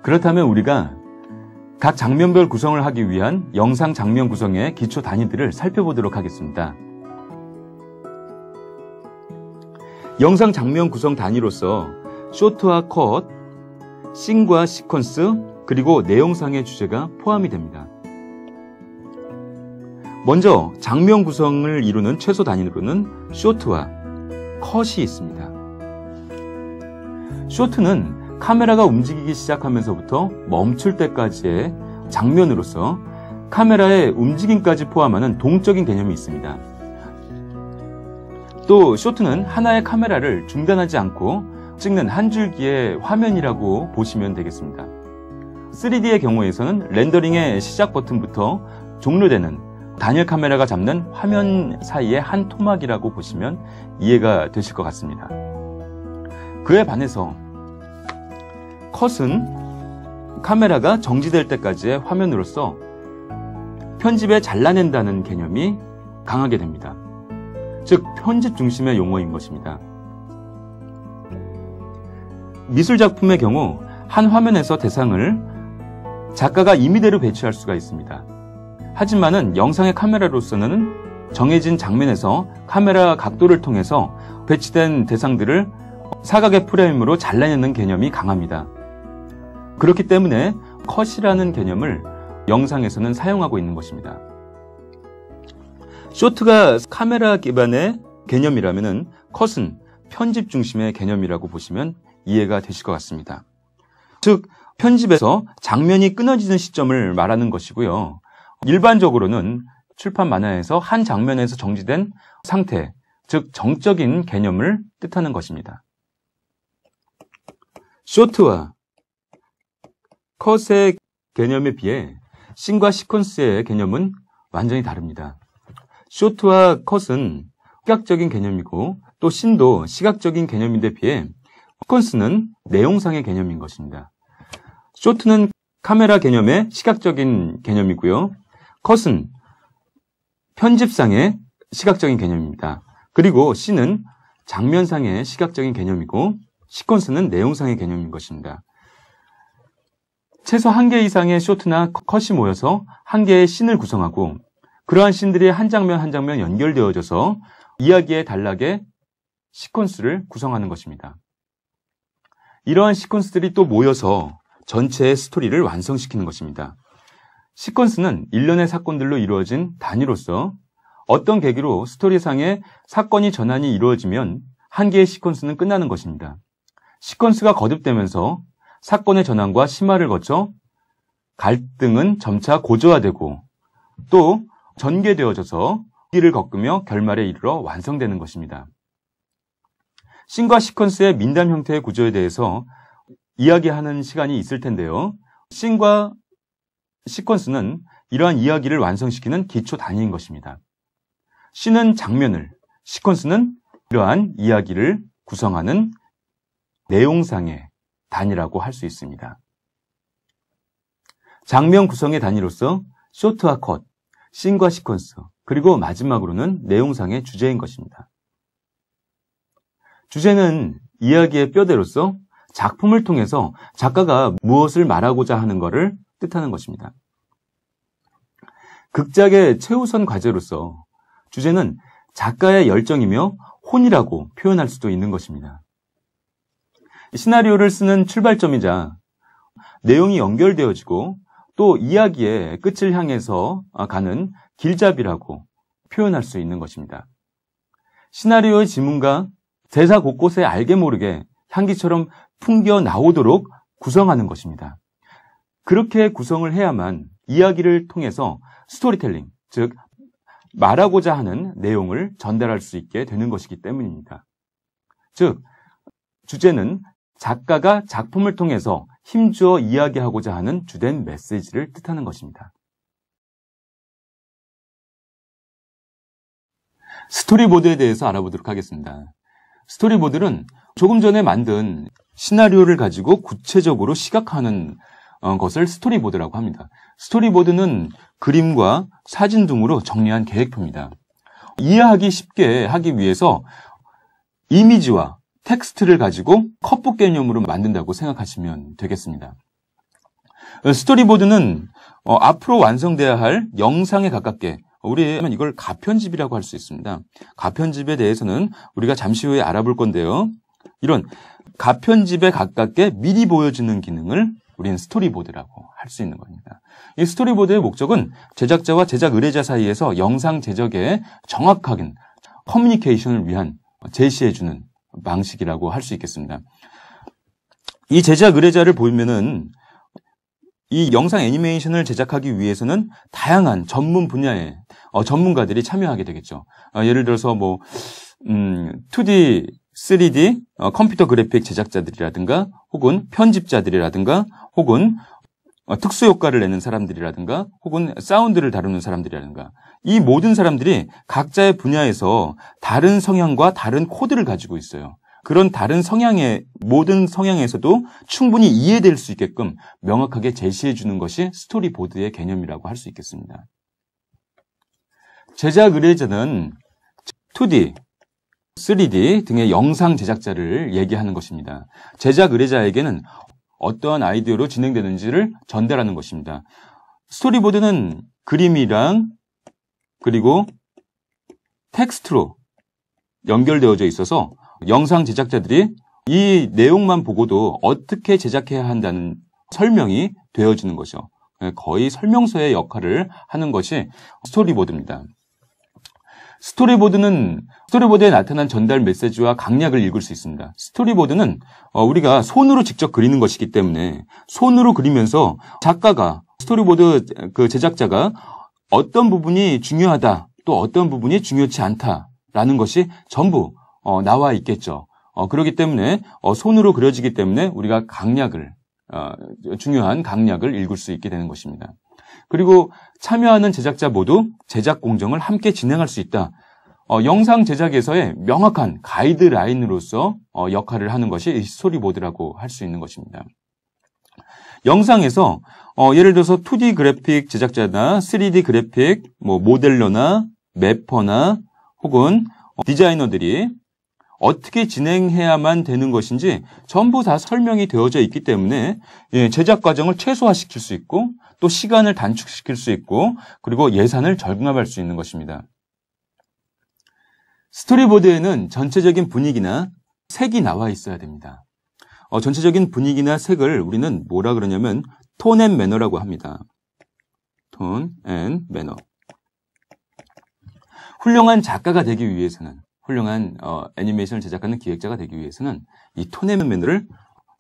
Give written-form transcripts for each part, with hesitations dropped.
그렇다면 우리가 각 장면별 구성을 하기 위한 영상 장면 구성의 기초 단위들을 살펴보도록 하겠습니다. 영상 장면 구성 단위로서 쇼트와 컷, 씬과 시퀀스, 그리고 내용상의 주제가 포함이 됩니다. 먼저 장면 구성을 이루는 최소 단위로는 쇼트와 컷이 있습니다. 쇼트는 카메라가 움직이기 시작하면서부터 멈출 때까지의 장면으로서 카메라의 움직임까지 포함하는 동적인 개념이 있습니다. 또 쇼트는 하나의 카메라를 중단하지 않고 찍는 한 줄기의 화면이라고 보시면 되겠습니다. 3D의 경우에서는 렌더링의 시작 버튼부터 종료되는 단일 카메라가 잡는 화면 사이의 한 토막이라고 보시면 이해가 되실 것 같습니다. 그에 반해서 컷은 카메라가 정지될 때까지의 화면으로서 편집에 잘라낸다는 개념이 강하게 됩니다. 즉 편집 중심의 용어인 것입니다. 미술작품의 경우 한 화면에서 대상을 작가가 임의대로 배치할 수가 있습니다. 하지만은 영상의 카메라로서는 정해진 장면에서 카메라 각도를 통해서 배치된 대상들을 사각의 프레임으로 잘라내는 개념이 강합니다. 그렇기 때문에 컷이라는 개념을 영상에서는 사용하고 있는 것입니다. 쇼트가 카메라 기반의 개념이라면 컷은 편집 중심의 개념이라고 보시면 이해가 되실 것 같습니다. 즉 편집에서 장면이 끊어지는 시점을 말하는 것이고요. 일반적으로는 출판 만화에서 한 장면에서 정지된 상태, 즉 정적인 개념을 뜻하는 것입니다. 쇼트와 컷의 개념에 비해 씬과 시퀀스의 개념은 완전히 다릅니다. 쇼트와 컷은 시각적인 개념이고 또 씬도 시각적인 개념인데 비해 시퀀스는 내용상의 개념인 것입니다. 쇼트는 카메라 개념의 시각적인 개념이고요. 컷은 편집상의 시각적인 개념입니다. 그리고 씬은 장면상의 시각적인 개념이고 시퀀스는 내용상의 개념인 것입니다. 최소 1개 이상의 쇼트나 컷이 모여서 한 개의 씬을 구성하고 그러한 씬들이 한 장면 한 장면 연결되어져서 이야기의 단락의 시퀀스를 구성하는 것입니다. 이러한 시퀀스들이 또 모여서 전체의 스토리를 완성시키는 것입니다. 시퀀스는 일련의 사건들로 이루어진 단위로서 어떤 계기로 스토리상의 사건이 전환이 이루어지면 한 개의 시퀀스는 끝나는 것입니다. 시퀀스가 거듭되면서 사건의 전환과 심화를 거쳐 갈등은 점차 고조화되고 또 전개되어져서 길을 겪으며 결말에 이르러 완성되는 것입니다. 씬과 시퀀스의 민담 형태의 구조에 대해서 이야기하는 시간이 있을 텐데요. 씬과 시퀀스는 이러한 이야기를 완성시키는 기초 단위인 것입니다. 씬은 장면을, 시퀀스는 이러한 이야기를 구성하는 내용상의 단위라고 할 수 있습니다. 장면 구성의 단위로서 쇼트와 컷, 씬과 시퀀스, 그리고 마지막으로는 내용상의 주제인 것입니다. 주제는 이야기의 뼈대로서 작품을 통해서 작가가 무엇을 말하고자 하는 것을 뜻하는 것입니다. 극작의 최우선 과제로서 주제는 작가의 열정이며 혼이라고 표현할 수도 있는 것입니다. 시나리오를 쓰는 출발점이자 내용이 연결되어지고 또 이야기의 끝을 향해서 가는 길잡이라고 표현할 수 있는 것입니다. 시나리오의 지문과 대사 곳곳에 알게 모르게 향기처럼 풍겨 나오도록 구성하는 것입니다. 그렇게 구성을 해야만 이야기를 통해서 스토리텔링, 즉 말하고자 하는 내용을 전달할 수 있게 되는 것이기 때문입니다. 즉 주제는 작가가 작품을 통해서 힘주어 이야기하고자 하는 주된 메시지를 뜻하는 것입니다. 스토리보드에 대해서 알아보도록 하겠습니다. 스토리보드는 조금 전에 만든 시나리오를 가지고 구체적으로 시각화하는 것을 스토리보드라고 합니다. 스토리보드는 그림과 사진 등으로 정리한 계획표입니다. 이해하기 쉽게 하기 위해서 이미지와 텍스트를 가지고 컵북 개념으로 만든다고 생각하시면 되겠습니다. 스토리보드는 앞으로 완성돼야 할 영상에 가깝게 우리는 이걸 가편집이라고 할 수 있습니다. 가편집에 대해서는 우리가 잠시 후에 알아볼 건데요. 이런 가편집에 가깝게 미리 보여주는 기능을 우리는 스토리보드라고 할 수 있는 겁니다. 이 스토리보드의 목적은 제작자와 제작 의뢰자 사이에서 영상 제작에 정확하게 커뮤니케이션을 위한 제시해주는 방식이라고 할 수 있겠습니다. 이 제작 의뢰자를 보면은 이 영상 애니메이션을 제작하기 위해서는 다양한 전문 분야의 전문가들이 참여하게 되겠죠. 예를 들어서 2D, 3D 컴퓨터 그래픽 제작자들이라든가 혹은 편집자들이라든가 혹은 특수 효과를 내는 사람들이라든가 혹은 사운드를 다루는 사람들이라든가 이 모든 사람들이 각자의 분야에서 다른 성향과 다른 코드를 가지고 있어요. 그런 다른 성향의 모든 성향에서도 충분히 이해될 수 있게끔 명확하게 제시해 주는 것이 스토리보드의 개념이라고 할 수 있겠습니다. 제작 의뢰자는 2D, 3D 등의 영상 제작자를 얘기하는 것입니다. 제작 의뢰자에게는 어떠한 아이디어로 진행되는지를 전달하는 것입니다. 스토리보드는 그림이랑 그리고 텍스트로 연결되어져 있어서 영상 제작자들이 이 내용만 보고도 어떻게 제작해야 한다는 설명이 되어지는 거죠. 거의 설명서의 역할을 하는 것이 스토리보드입니다. 스토리보드에 나타난 전달 메시지와 강약을 읽을 수 있습니다. 스토리보드는 우리가 손으로 직접 그리는 것이기 때문에 손으로 그리면서 작가가 스토리보드 그 제작자가 어떤 부분이 중요하다 또 어떤 부분이 중요치 않다라는 것이 전부 나와 있겠죠. 그렇기 때문에 손으로 그려지기 때문에 우리가 중요한 강약을 읽을 수 있게 되는 것입니다. 그리고 참여하는 제작자 모두 제작 공정을 함께 진행할 수 있다. 영상 제작에서의 명확한 가이드라인으로서 역할을 하는 것이 이 스토리보드라고 할 수 있는 것입니다. 영상에서 예를 들어서 2D 그래픽 제작자나 3D 그래픽, 모델러나 맵퍼나 혹은 디자이너들이 어떻게 진행해야만 되는 것인지 전부 다 설명이 되어져 있기 때문에 제작 과정을 최소화시킬 수 있고 또 시간을 단축시킬 수 있고 그리고 예산을 절감할 수 있는 것입니다. 스토리보드에는 전체적인 분위기나 색이 나와 있어야 됩니다. 전체적인 분위기나 색을 우리는 뭐라 그러냐면 톤 앤 매너라고 합니다. 톤 앤 매너. 훌륭한 작가가 되기 위해서는 훌륭한 애니메이션을 제작하는 기획자가 되기 위해서는 이 톤 앤 매너를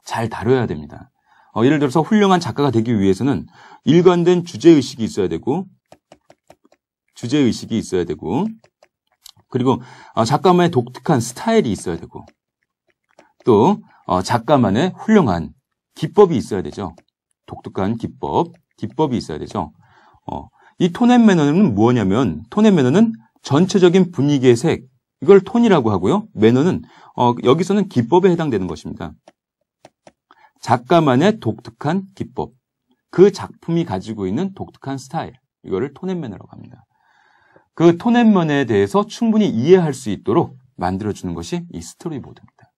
잘 다뤄야 됩니다. 예를 들어서 훌륭한 작가가 되기 위해서는 일관된 주제의식이 있어야 되고 그리고 작가만의 독특한 스타일이 있어야 되고 또 작가만의 훌륭한 기법이 있어야 되죠. 독특한 기법이 있어야 되죠. 이 톤 앤 매너는 뭐냐면 톤 앤 매너는 전체적인 분위기의 색 이걸 톤이라고 하고요. 매너는 여기서는 기법에 해당되는 것입니다. 작가만의 독특한 기법, 그 작품이 가지고 있는 독특한 스타일, 이거를 톤 앤 매너라고 합니다. 그 톤 앤 매너에 대해서 충분히 이해할 수 있도록 만들어주는 것이 이 스토리보드입니다.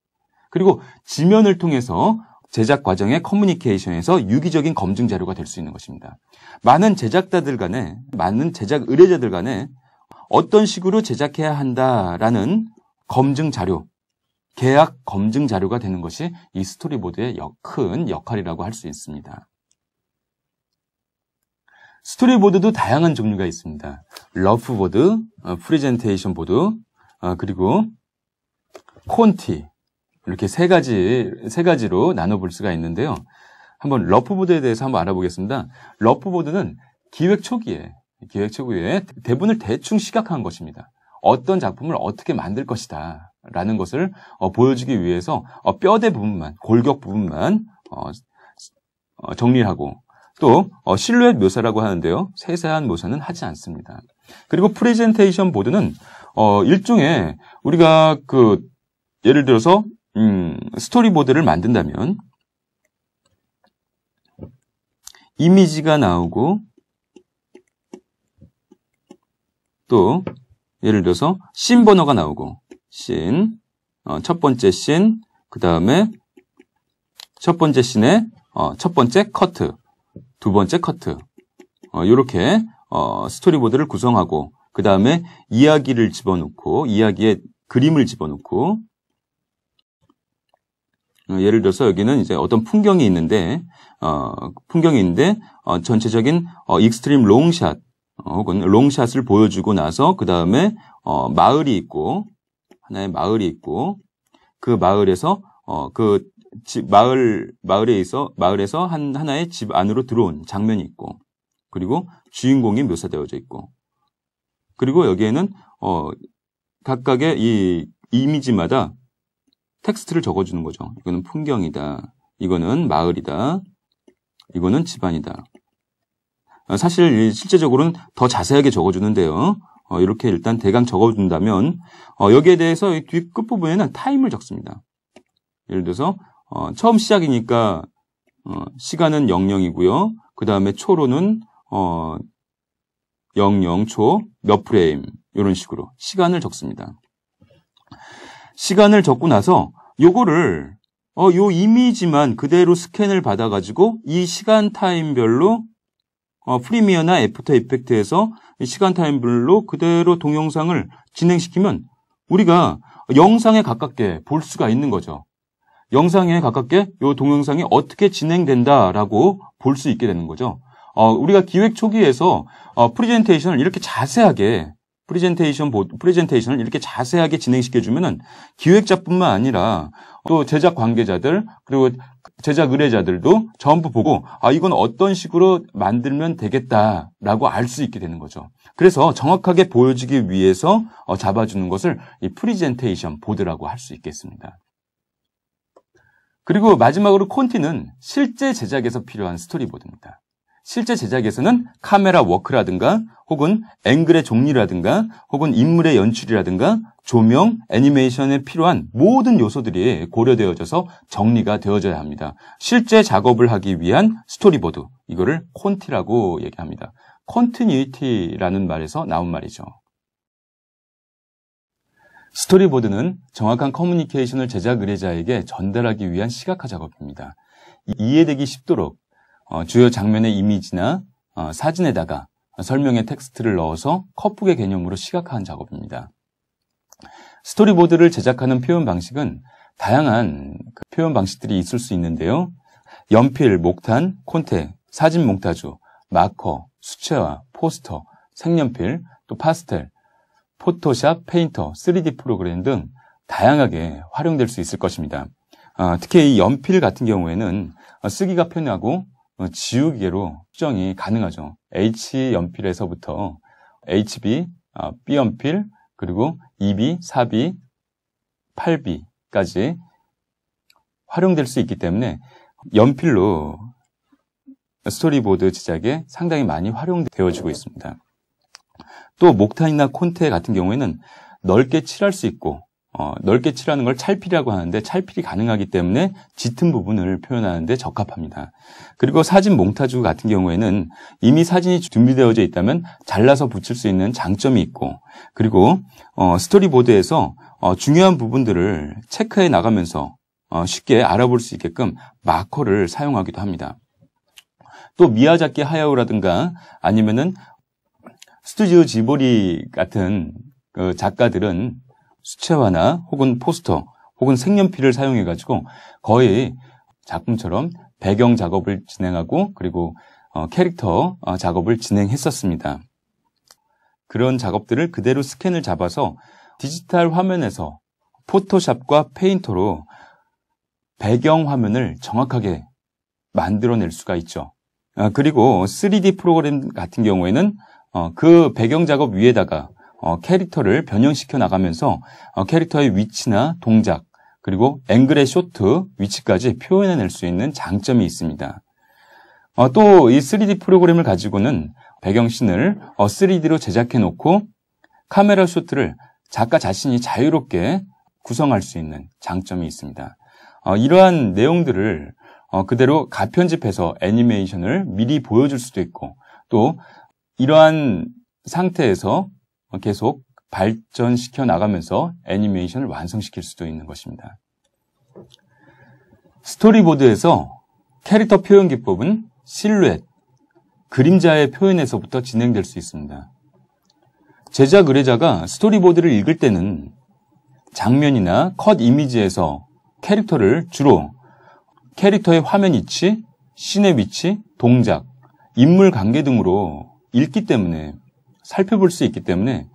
그리고 지면을 통해서 제작 과정의 커뮤니케이션에서 유기적인 검증 자료가 될 수 있는 것입니다. 많은 제작자들 간에, 많은 제작 의뢰자들 간에 어떤 식으로 제작해야 한다라는 검증 자료, 계약 검증 자료가 되는 것이 이 스토리보드의 큰 역할이라고 할 수 있습니다. 스토리보드도 다양한 종류가 있습니다. 러프보드, 프레젠테이션 보드, 그리고 콘티 이렇게 세 가지로 나눠볼 수가 있는데요. 한번 러프보드에 대해서 한번 알아보겠습니다. 러프보드는 기획 초기에 대본을 대충 시각한 것입니다. 어떤 작품을 어떻게 만들 것이다 라는 것을 보여주기 위해서 뼈대 부분만, 골격 부분만 정리하고 또 실루엣 묘사라고 하는데요. 세세한 묘사는 하지 않습니다. 그리고 프레젠테이션 보드는 일종의 우리가 예를 들어서 스토리보드를 만든다면 이미지가 나오고 또 예를 들어서 씬 번호가 나오고 첫 번째 씬, 그 다음에 첫 번째 씬의 첫 번째 커트, 두 번째 커트. 이렇게 스토리보드를 구성하고 그 다음에 이야기를 집어넣고 이야기에 그림을 집어넣고 예를 들어서 여기는 이제 어떤 풍경이 있는데 전체적인 익스트림 롱샷 혹은 롱샷을 보여주고 나서 그 다음에 마을이 있고 하나의 마을이 있고 그 마을에서 마을에서 하나의 집 안으로 들어온 장면이 있고 그리고 주인공이 묘사되어져 있고 그리고 여기에는 각각의 이 이미지마다 텍스트를 적어주는 거죠. 이거는 풍경이다. 이거는 마을이다. 이거는 집안이다. 사실 실제적으로는 더 자세하게 적어주는데요. 이렇게 일단 대강 적어준다면 여기에 대해서 이 뒤 끝부분에는 타임을 적습니다. 예를 들어서 처음 시작이니까 시간은 00이고요. 그 다음에 초로는 00초 몇 프레임 이런 식으로 시간을 적습니다. 시간을 적고 나서 요거를 요 이미지만 그대로 스캔을 받아가지고 이 시간 타임별로 프리미어나 애프터 이펙트에서 시간 타임별로 그대로 동영상을 진행시키면 우리가 영상에 가깝게 볼 수가 있는 거죠. 영상에 가깝게 이 동영상이 어떻게 진행된다라고 볼 수 있게 되는 거죠. 우리가 기획 초기에서 프레젠테이션을 이렇게 자세하게 프레젠테이션을 이렇게 자세하게 진행시켜주면은 기획자뿐만 아니라 또 제작 관계자들 그리고 제작 의뢰자들도 전부 보고 이건 어떤 식으로 만들면 되겠다라고 알 수 있게 되는 거죠. 그래서 정확하게 보여주기 위해서 잡아주는 것을 이 프레젠테이션 보드라고 할 수 있겠습니다. 그리고 마지막으로 콘티는 실제 제작에서 필요한 스토리보드입니다. 실제 제작에서는 카메라 워크라든가 혹은 앵글의 종류라든가 혹은 인물의 연출이라든가 조명, 애니메이션에 필요한 모든 요소들이 고려되어져서 정리가 되어져야 합니다. 실제 작업을 하기 위한 스토리보드, 이거를 콘티라고 얘기합니다. 컨티뉴이티라는 말에서 나온 말이죠. 스토리보드는 정확한 커뮤니케이션을 제작 의뢰자에게 전달하기 위한 시각화 작업입니다. 이해되기 쉽도록 주요 장면의 이미지나 사진에다가 설명의 텍스트를 넣어서 컵북의 개념으로 시각화한 작업입니다. 스토리보드를 제작하는 표현 방식은 다양한 표현 방식들이 있을 수 있는데요. 연필, 목탄, 콘테, 사진 몽타주, 마커, 수채화, 포스터, 색연필, 또 파스텔, 포토샵, 페인터, 3D 프로그램 등 다양하게 활용될 수 있을 것입니다. 특히 이 연필 같은 경우에는 쓰기가 편하고 지우개로 수정이 가능하죠. H연필에서부터 HB, B연필, 그리고 2B, 4B, 8B까지 활용될 수 있기 때문에 연필로 스토리보드 제작에 상당히 많이 활용되어지고 있습니다. 또 목탄이나 콘테 같은 경우에는 넓게 칠할 수 있고 넓게 칠하는 걸 찰필이라고 하는데 찰필이 가능하기 때문에 짙은 부분을 표현하는 데 적합합니다. 그리고 사진 몽타주 같은 경우에는 이미 사진이 준비되어져 있다면 잘라서 붙일 수 있는 장점이 있고 그리고 스토리보드에서 중요한 부분들을 체크해 나가면서 쉽게 알아볼 수 있게끔 마커를 사용하기도 합니다. 또 미야자키 하야오라든가 아니면은 스튜디오 지보리 같은 작가들은 수채화나 혹은 포스터 혹은 색연필을 사용해가지고 거의 작품처럼 배경 작업을 진행하고 그리고 캐릭터 작업을 진행했었습니다. 그런 작업들을 그대로 스캔을 잡아서 디지털 화면에서 포토샵과 페인터로 배경 화면을 정확하게 만들어낼 수가 있죠. 그리고 3D 프로그램 같은 경우에는 그 배경 작업 위에다가 캐릭터를 변형시켜 나가면서 캐릭터의 위치나 동작 그리고 앵글의 쇼트 위치까지 표현해낼 수 있는 장점이 있습니다. 또 이 3D 프로그램을 가지고는 배경씬을 3D로 제작해 놓고 카메라 쇼트를 작가 자신이 자유롭게 구성할 수 있는 장점이 있습니다. 이러한 내용들을 그대로 가편집해서 애니메이션을 미리 보여줄 수도 있고 또 이러한 상태에서 계속 발전시켜 나가면서 애니메이션을 완성시킬 수도 있는 것입니다. 스토리보드에서 캐릭터 표현 기법은 실루엣, 그림자의 표현에서부터 진행될 수 있습니다. 제작 의뢰자가 스토리보드를 읽을 때는 장면이나 컷 이미지에서 캐릭터를 주로 캐릭터의 화면 위치, 씬의 위치, 동작, 인물 관계 등으로 읽기 때문에 살펴볼 수 있기 때문에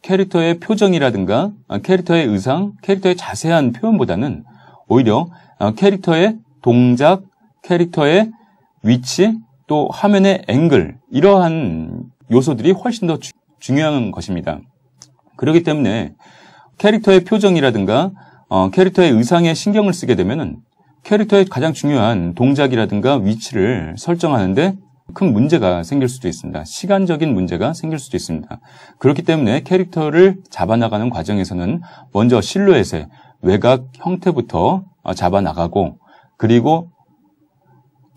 캐릭터의 표정이라든가 캐릭터의 의상, 캐릭터의 자세한 표현보다는 오히려 캐릭터의 동작, 캐릭터의 위치, 또 화면의 앵글 이러한 요소들이 훨씬 더 중요한 것입니다. 그렇기 때문에 캐릭터의 표정이라든가 캐릭터의 의상에 신경을 쓰게 되면은 캐릭터의 가장 중요한 동작이라든가 위치를 설정하는데 큰 문제가 생길 수도 있습니다. 시간적인 문제가 생길 수도 있습니다. 그렇기 때문에 캐릭터를 잡아나가는 과정에서는 먼저 실루엣의 외곽 형태부터 잡아나가고 그리고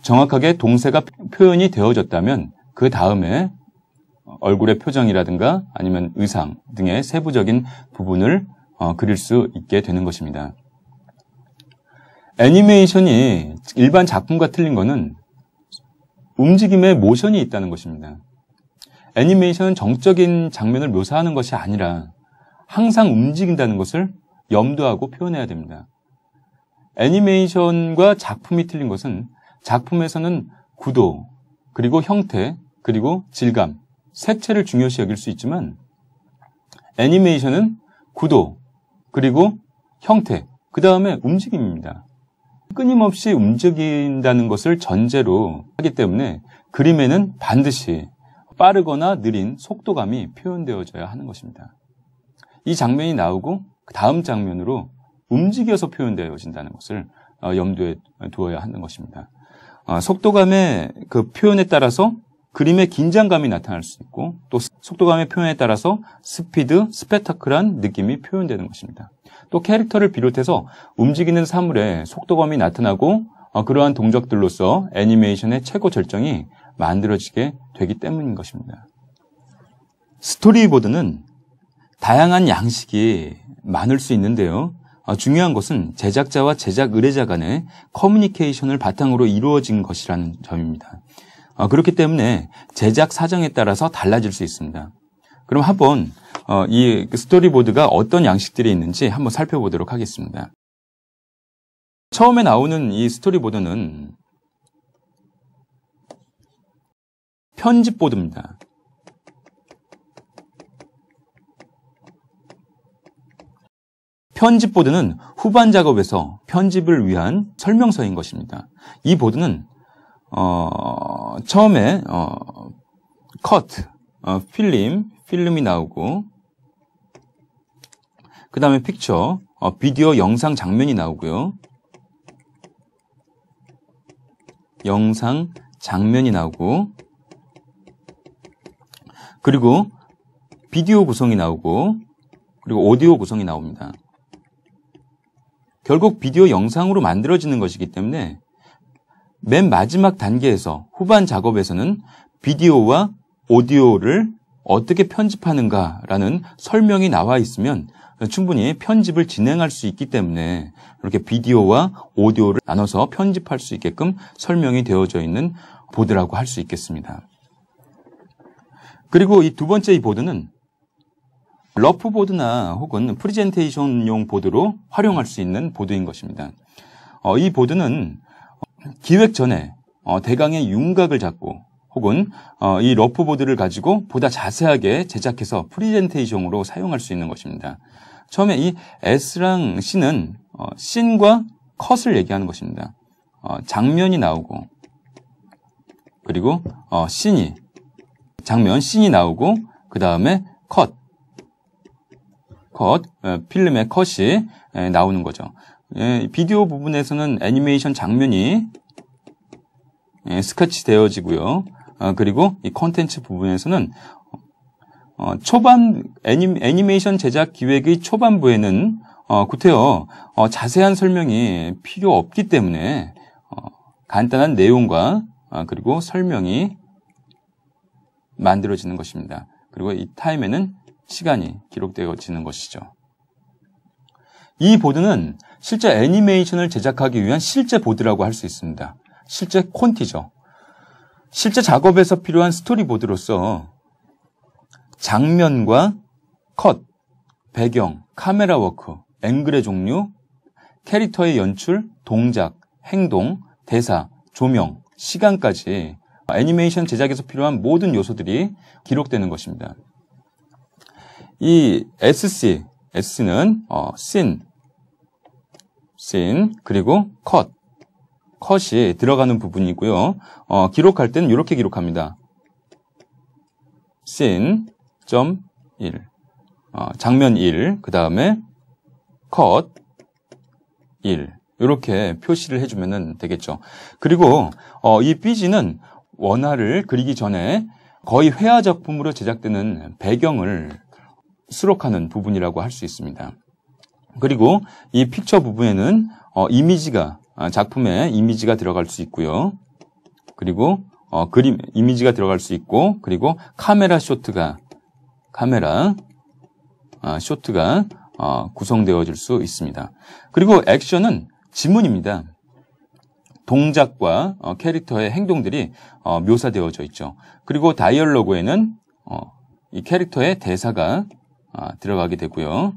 정확하게 동세가 표현이 되어졌다면 그 다음에 얼굴의 표정이라든가 아니면 의상 등의 세부적인 부분을 그릴 수 있게 되는 것입니다. 애니메이션이 일반 작품과 틀린 것은 움직임에 모션이 있다는 것입니다. 애니메이션은 정적인 장면을 묘사하는 것이 아니라 항상 움직인다는 것을 염두하고 표현해야 됩니다. 애니메이션과 작품이 틀린 것은 작품에서는 구도, 그리고 형태, 그리고 질감, 색채를 중요시 여길 수 있지만 애니메이션은 구도, 그리고 형태, 그 다음에 움직임입니다. 끊임없이 움직인다는 것을 전제로 하기 때문에 그림에는 반드시 빠르거나 느린 속도감이 표현되어져야 하는 것입니다. 이 장면이 나오고 그 다음 장면으로 움직여서 표현되어진다는 것을 염두에 두어야 하는 것입니다. 속도감의 그 표현에 따라서 그림의 긴장감이 나타날 수 있고 또 속도감의 표현에 따라서 스피드, 스펙타클한 느낌이 표현되는 것입니다. 또 캐릭터를 비롯해서 움직이는 사물에 속도감이 나타나고 그러한 동작들로서 애니메이션의 최고 절정이 만들어지게 되기 때문인 것입니다. 스토리보드는 다양한 양식이 많을 수 있는데요. 중요한 것은 제작자와 제작 의뢰자 간의 커뮤니케이션을 바탕으로 이루어진 것이라는 점입니다. 그렇기 때문에 제작 사정에 따라서 달라질 수 있습니다. 그럼 한번 이 스토리보드가 어떤 양식들이 있는지 한번 살펴보도록 하겠습니다. 처음에 나오는 이 스토리보드는 편집보드입니다. 편집보드는 후반 작업에서 편집을 위한 설명서인 것입니다. 이 보드는 처음에 컷, 필름이 나오고 그 다음에 픽처, 비디오 영상 장면이 나오고요. 영상 장면이 나오고 그리고 비디오 구성이 나오고 그리고 오디오 구성이 나옵니다. 결국 비디오 영상으로 만들어지는 것이기 때문에 맨 마지막 단계에서 후반 작업에서는 비디오와 오디오를 어떻게 편집하는가라는 설명이 나와 있으면 충분히 편집을 진행할 수 있기 때문에 이렇게 비디오와 오디오를 나눠서 편집할 수 있게끔 설명이 되어져 있는 보드라고 할 수 있겠습니다. 그리고 이 두 번째 이 보드는 러프보드나 혹은 프레젠테이션용 보드로 활용할 수 있는 보드인 것입니다. 이 보드는 기획 전에 대강의 윤곽을 잡고 혹은 이 러프보드를 가지고 보다 자세하게 제작해서 프레젠테이션으로 사용할 수 있는 것입니다. 처음에 이 S랑 C는 씬과 컷을 얘기하는 것입니다. 장면이 나오고 그리고 씬이 나오고 그 다음에 필름의 컷이 나오는 거죠. 비디오 부분에서는 애니메이션 장면이 스케치 되어지고요. 그리고 이 콘텐츠 부분에서는 애니메이션 제작 기획의 초반부에는 구태여 자세한 설명이 필요 없기 때문에 간단한 내용과 그리고 설명이 만들어지는 것입니다. 그리고 이 타임에는 시간이 기록되어지는 것이죠. 이 보드는 실제 애니메이션을 제작하기 위한 실제 보드라고 할 수 있습니다. 실제 콘티죠. 실제 작업에서 필요한 스토리보드로서 장면과 컷, 배경, 카메라 워크, 앵글의 종류, 캐릭터의 연출, 동작, 행동, 대사, 조명, 시간까지 애니메이션 제작에서 필요한 모든 요소들이 기록되는 것입니다. 이 SC, S는 씬, 그리고 컷이 들어가는 부분이고요. 기록할 때는 이렇게 기록합니다. 씬.1 장면 1, 그 다음에 컷 1 이렇게 표시를 해주면 되겠죠. 그리고 이 BG는 원화를 그리기 전에 거의 회화 작품으로 제작되는 배경을 수록하는 부분이라고 할 수 있습니다. 그리고 이 픽처 부분에는 작품에 이미지가 들어갈 수 있고요. 그리고 이미지가 들어갈 수 있고, 그리고 카메라 쇼트가 구성되어질 수 있습니다. 그리고 액션은 지문입니다. 동작과 캐릭터의 행동들이 묘사되어져 있죠. 그리고 다이얼로그에는 이 캐릭터의 대사가 들어가게 되고요.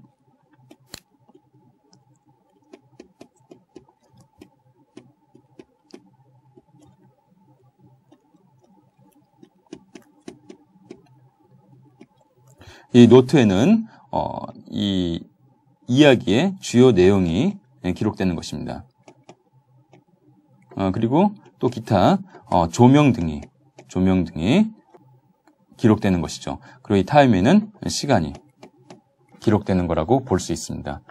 이 노트에는 이 이야기의 주요 내용이 기록되는 것입니다. 그리고 또 기타 조명 등이 기록되는 것이죠. 그리고 이 타임에는 시간이 기록되는 거라고 볼 수 있습니다.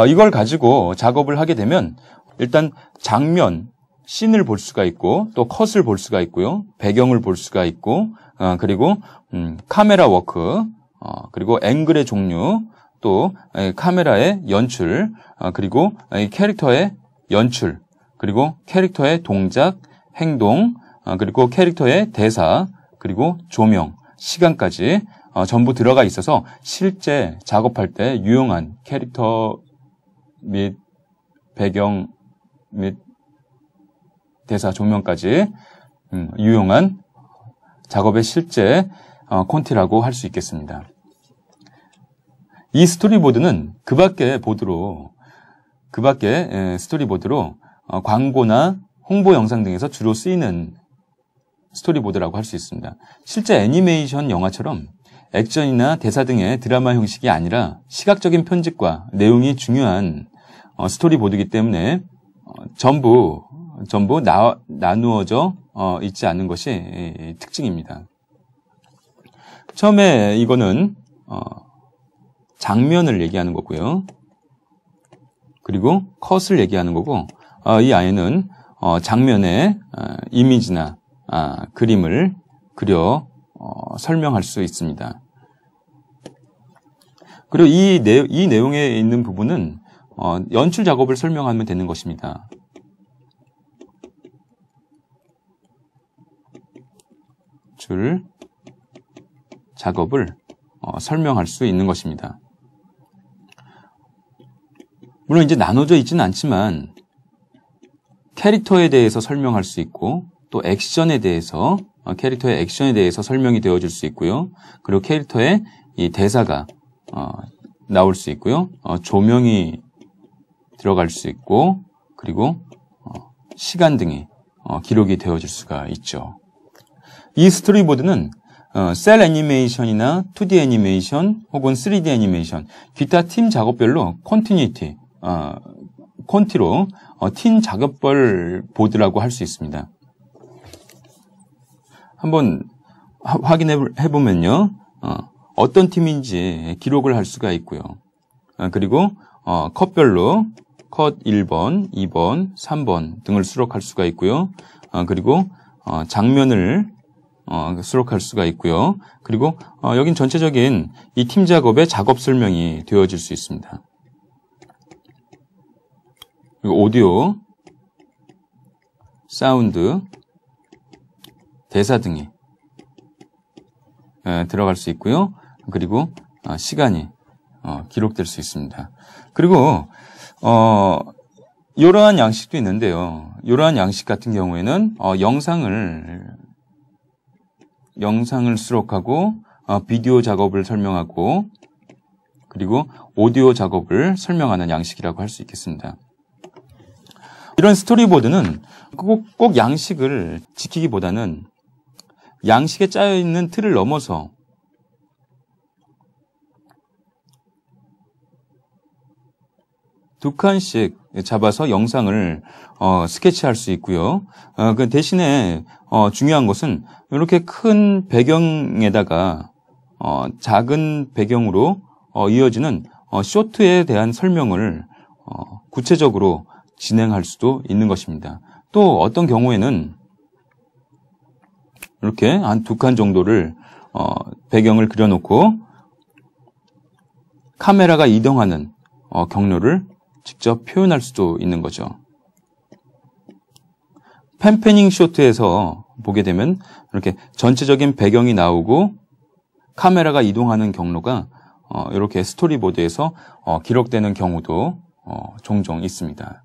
이걸 가지고 작업을 하게 되면 일단 장면, 씬을 볼 수가 있고, 또 컷을 볼 수가 있고요. 배경을 볼 수가 있고, 그리고 카메라 워크, 그리고 앵글의 종류, 또 카메라의 연출, 그리고 캐릭터의 연출, 그리고 캐릭터의 동작, 행동, 그리고 캐릭터의 대사, 그리고 조명, 시간까지 전부 들어가 있어서 실제 작업할 때 유용한 캐릭터 및 배경 및 대사, 조명까지 유용한 작업의 실제 콘티라고 할 수 있겠습니다. 이 스토리보드는 그 밖에 스토리보드로 광고나 홍보 영상 등에서 주로 쓰이는 스토리보드라고 할 수 있습니다. 실제 애니메이션 영화처럼 액션이나 대사 등의 드라마 형식이 아니라 시각적인 편집과 내용이 중요한 스토리보드이기 때문에 전부 나누어져 있지 않은 것이 특징입니다. 처음에 이거는 장면을 얘기하는 거고요. 그리고 컷을 얘기하는 거고, 이 아이는 장면의 이미지나 그림을 그려 설명할 수 있습니다. 그리고 이 내용에 있는 부분은 연출 작업을 설명하면 되는 것입니다. 연출 작업을 설명할 수 있는 것입니다. 물론 이제 나눠져 있지는 않지만 캐릭터에 대해서 설명할 수 있고, 또 캐릭터의 액션에 대해서 설명이 되어질 수 있고요. 그리고 캐릭터의 이 대사가 나올 수 있고요. 조명이 들어갈 수 있고, 그리고 시간 등이 기록이 되어질 수가 있죠. 이 스토리보드는 셀 애니메이션이나 2D 애니메이션 혹은 3D 애니메이션, 기타 팀 작업별로 콘티로 팀 작업별 보드라고 할 수 있습니다. 한번 확인해 보면요. 어떤 팀인지 기록을 할 수가 있고요. 그리고 컷별로 컷 1번, 2번, 3번 등을 수록할 수가 있고요. 그리고 장면을 수록할 수가 있고요. 그리고 여긴 전체적인 이 팀 작업의 작업 설명이 되어질 수 있습니다. 그리고 오디오, 사운드, 대사 등이 들어갈 수 있고요. 그리고 시간이 기록될 수 있습니다. 그리고 이러한 양식도 있는데요. 이러한 양식 같은 경우에는 영상을 영상을 수록하고 비디오 작업을 설명하고 그리고 오디오 작업을 설명하는 양식이라고 할 수 있겠습니다. 이런 스토리보드는 꼭 양식을 지키기보다는 양식에 짜여있는 틀을 넘어서 두 칸씩 잡아서 영상을 스케치할 수 있고요. 그 대신에 중요한 것은 이렇게 큰 배경에다가 작은 배경으로 이어지는 쇼트에 대한 설명을 구체적으로 진행할 수도 있는 것입니다. 또 어떤 경우에는 이렇게 한 두 칸 정도를 배경을 그려놓고 카메라가 이동하는 경로를 직접 표현할 수도 있는 거죠. 펜패닝 쇼트에서 보게 되면 이렇게 전체적인 배경이 나오고 카메라가 이동하는 경로가 이렇게 스토리보드에서 기록되는 경우도 종종 있습니다.